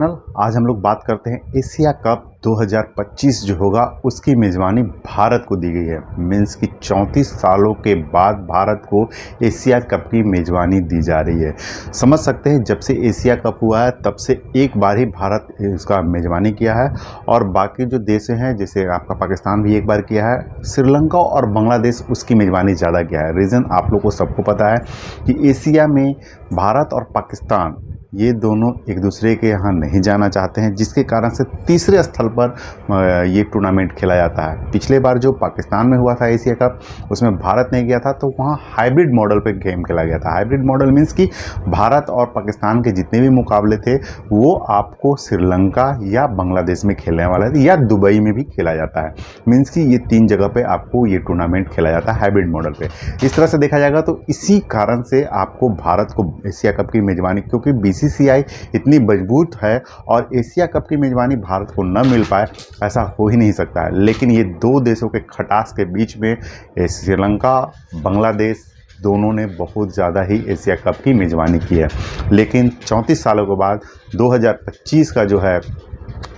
आज हम लोग बात करते हैं एशिया कप 2025 जो होगा उसकी मेज़बानी भारत को दी गई है। मीन्स कि 34 सालों के बाद भारत को एशिया कप की मेज़बानी दी जा रही है। समझ सकते हैं, जब से एशिया कप हुआ है तब से एक बार ही भारत इसका मेज़बानी किया है और बाकी जो देश हैं जैसे आपका पाकिस्तान भी एक बार किया है, श्रीलंका और बांग्लादेश उसकी मेज़बानी ज़्यादा किया है। रीज़न आप लोग को सबको पता है कि एशिया में भारत और पाकिस्तान ये दोनों एक दूसरे के यहाँ नहीं जाना चाहते हैं, जिसके कारण से तीसरे स्थल पर ये टूर्नामेंट खेला जाता है। पिछले बार जो पाकिस्तान में हुआ था एशिया कप, उसमें भारत नहीं गया था, तो वहाँ हाइब्रिड मॉडल पे गेम खेला गया था। हाइब्रिड मॉडल मीन्स कि भारत और पाकिस्तान के जितने भी मुकाबले थे वो आपको श्रीलंका या बांग्लादेश में खेलने वाला है या दुबई में भी खेला जाता है। मीन्स कि ये 3 जगह पर आपको ये टूर्नामेंट खेला जाता है हाइब्रिड मॉडल पर। इस तरह से देखा जाएगा तो इसी कारण से आपको भारत को एशिया कप की मेज़बानी, क्योंकि बीसीसीआई इतनी मजबूत है और एशिया कप की मेज़बानी भारत को न मिल पाए ऐसा हो ही नहीं सकता है। लेकिन ये 2 देशों के खटास के बीच में श्रीलंका, बांग्लादेश दोनों ने बहुत ज़्यादा ही एशिया कप की मेज़बानी की है। लेकिन 34 सालों के बाद 2025 का जो है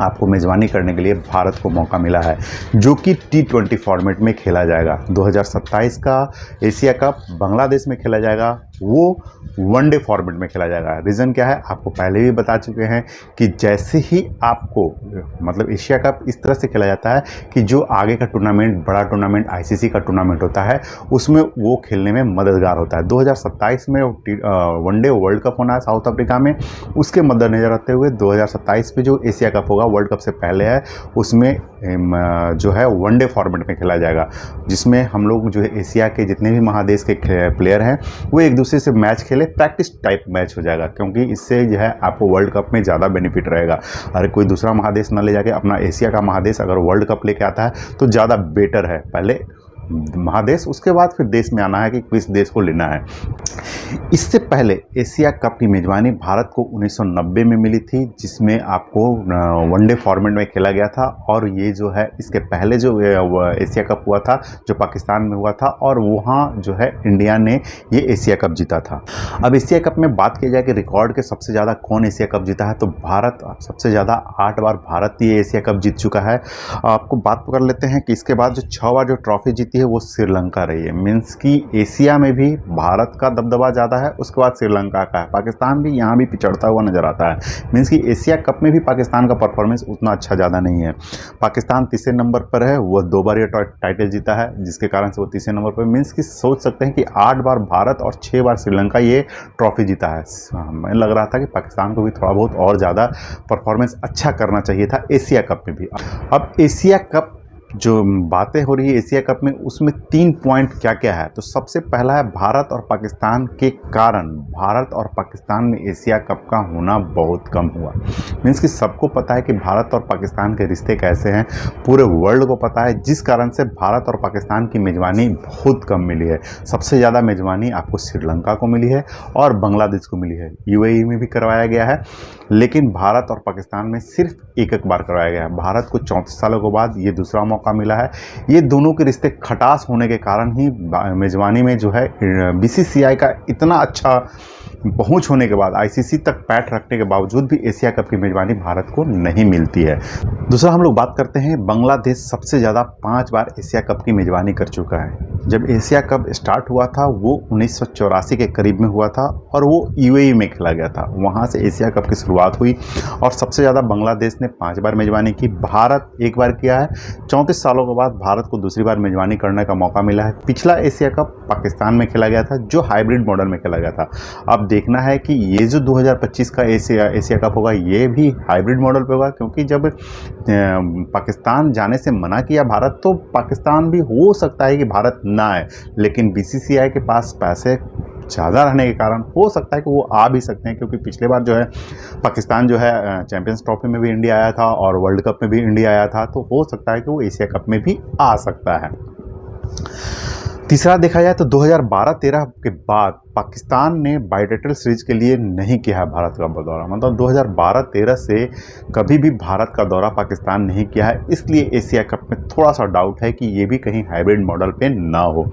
आपको मेज़बानी करने के लिए भारत को मौका मिला है, जो कि T20 फॉर्मेट में खेला जाएगा। 2027 का एशिया कप बांग्लादेश में खेला जाएगा, वो वनडे फॉर्मेट में खेला जाएगा। रीज़न क्या है आपको पहले भी बता चुके हैं कि जैसे ही आपको मतलब एशिया कप इस तरह से खेला जाता है कि जो आगे का टूर्नामेंट, बड़ा टूर्नामेंट आईसीसी का टूर्नामेंट होता है, उसमें वो खेलने में मददगार होता है। 2027 में वनडे वर्ल्ड कप होना है साउथ अफ्रीका में, उसके मद्देनज़र रखते हुए 2027 में जो एशिया कप होगा वर्ल्ड कप से पहले है, उसमें जो है वनडे फॉर्मेट में खेला जाएगा, जिसमें हम लोग जो है एशिया के जितने भी महादेश के प्लेयर हैं वो एक दूसरे से मैच खेले, प्रैक्टिस टाइप मैच हो जाएगा, क्योंकि इससे जो है आपको वर्ल्ड कप में ज़्यादा बेनिफिट रहेगा। अरे कोई दूसरा महादेश ना ले जाके अपना एशिया का महादेश अगर वर्ल्ड कप लेके आता है तो ज़्यादा बेटर है। पहले महादेश, उसके बाद फिर देश में आना है कि किस देश को लेना है। इससे पहले एशिया कप की मेज़बानी भारत को 1990 में मिली थी, जिसमें आपको वनडे फॉर्मेट में खेला गया था। और ये जो है इसके पहले जो एशिया कप हुआ था जो पाकिस्तान में हुआ था, और वहाँ जो है इंडिया ने ये एशिया कप जीता था। अब एशिया कप में बात की जाए कि रिकॉर्ड के सबसे ज़्यादा कौन एशिया कप जीता है, तो भारत सबसे ज़्यादा 8 बार भारत ये एशिया कप जीत चुका है। आपको बात कर लेते हैं कि इसके बाद जो 6 बार जो ट्रॉफी जीती है वो श्रीलंका रही है। मीन्स कि एशिया में भी भारत का दबदबा ज़्यादा है, उसके बाद श्रीलंका का है। पाकिस्तान भी यहाँ भी पिछड़ता हुआ नज़र आता है। मीन्स कि एशिया कप में भी पाकिस्तान का परफॉर्मेंस उतना अच्छा ज़्यादा नहीं है। पाकिस्तान तीसरे नंबर पर है, वो 2 बार ये टाइटल जीता है, जिसके कारण से वो तीसरे नंबर पर। मीन्स कि सोच सकते हैं कि 8 बार भारत और 6 बार श्रीलंका ये ट्रॉफी जीता है। हमें लग रहा था कि पाकिस्तान को भी थोड़ा बहुत और ज़्यादा परफॉर्मेंस अच्छा करना चाहिए था एशिया कप में भी। अब एशिया कप जो बातें हो रही है एशिया कप में, उसमें 3 पॉइंट क्या क्या है, तो सबसे पहला है भारत और पाकिस्तान के कारण भारत और पाकिस्तान में एशिया कप का होना बहुत कम हुआ। मीन्स कि सबको पता है कि भारत और पाकिस्तान के रिश्ते कैसे हैं, पूरे वर्ल्ड को पता है, जिस कारण से भारत और पाकिस्तान की मेज़बानी बहुत कम मिली है। सबसे ज़्यादा मेज़बानी आपको श्रीलंका को मिली है और बांग्लादेश को मिली है। यूएई में भी करवाया गया है, लेकिन भारत और पाकिस्तान में सिर्फ एक बार करवाया गया है। भारत को 34 सालों के बाद ये दूसरा मौका मिला है। ये दोनों के रिश्ते खटास होने के कारण ही मेज़बानी में जो है बीसीसीआई का इतना अच्छा पहुंच होने के बाद, आईसीसी तक पैठ रखने के बावजूद भी एशिया कप की मेज़बानी भारत को नहीं मिलती है। दूसरा हम लोग बात करते हैं, बांग्लादेश सबसे ज़्यादा 5 बार एशिया कप की मेज़बानी कर चुका है। जब एशिया कप स्टार्ट हुआ था वो 1984 के करीब में हुआ था और वो यूएई में खेला गया था। वहाँ से एशिया कप की शुरुआत हुई और सबसे ज़्यादा बांग्लादेश ने 5 बार मेज़बानी की। भारत एक बार किया है। 34 सालों के बाद भारत को दूसरी बार मेज़बानी करने का मौका मिला है। पिछला एशिया कप पाकिस्तान में खेला गया था, जो हाइब्रिड मॉडल में खेला गया था। अब देखना है कि ये जो 2025 का एशिया कप होगा ये भी हाइब्रिड मॉडल पे होगा, क्योंकि जब पाकिस्तान जाने से मना किया भारत, तो पाकिस्तान भी हो सकता है कि भारत ना आए, लेकिन बीसीसीआई के पास पैसे ज़्यादा रहने के कारण हो सकता है कि वो आ भी सकते हैं, क्योंकि पिछले बार जो है पाकिस्तान जो है चैंपियंस ट्रॉफी में भी इंडिया आया था और वर्ल्ड कप में भी इंडिया आया था, तो हो सकता है कि वो एशिया कप में भी आ सकता है। तीसरा देखा जाए तो 2012-13 के बाद पाकिस्तान ने बायलैटरल सीरीज के लिए नहीं किया है भारत का दौरा, मतलब 2012-13 से कभी भी भारत का दौरा पाकिस्तान नहीं किया है। इसलिए एशिया कप में थोड़ा सा डाउट है कि ये भी कहीं हाइब्रिड मॉडल पे ना हो।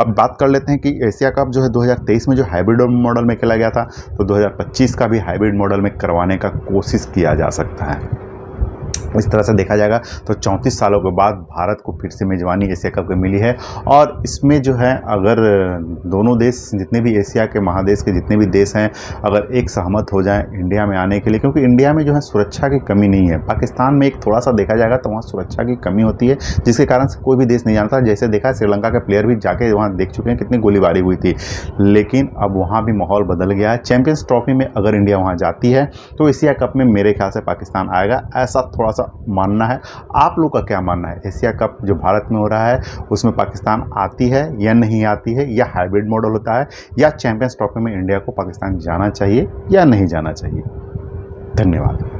अब बात कर लेते हैं कि एशिया कप जो है 2023 में जो हाइब्रिड मॉडल में खेला गया था, तो 2025 का भी हाइब्रिड मॉडल में करवाने का कोशिश किया जा सकता है। इस तरह से देखा जाएगा तो 34 सालों के बाद भारत को फिर से मेज़बानी एशिया कप की मिली है। और इसमें जो है अगर दोनों देश, जितने भी एशिया के महादेश के जितने भी देश हैं, अगर एक सहमत हो जाएं इंडिया में आने के लिए, क्योंकि इंडिया में जो है सुरक्षा की कमी नहीं है। पाकिस्तान में एक थोड़ा सा देखा जाएगा तो वहाँ सुरक्षा की कमी होती है, जिसके कारण से कोई भी देश नहीं जानता। जैसे देखा श्रीलंका के प्लेयर भी जाके वहाँ देख चुके हैं कितनी गोलीबारी हुई थी, लेकिन अब वहाँ भी माहौल बदल गया है। चैंपियंस ट्रॉफी में अगर इंडिया वहाँ जाती है तो एशिया कप में मेरे ख्याल से पाकिस्तान आएगा, ऐसा थोड़ा सा मानना है। आप लोग का क्या मानना है? एशिया कप जो भारत में हो रहा है उसमें पाकिस्तान आती है या नहीं आती है, या हाइब्रिड मॉडल होता है, या चैंपियंस ट्रॉफी में इंडिया को पाकिस्तान जाना चाहिए या नहीं जाना चाहिए? धन्यवाद।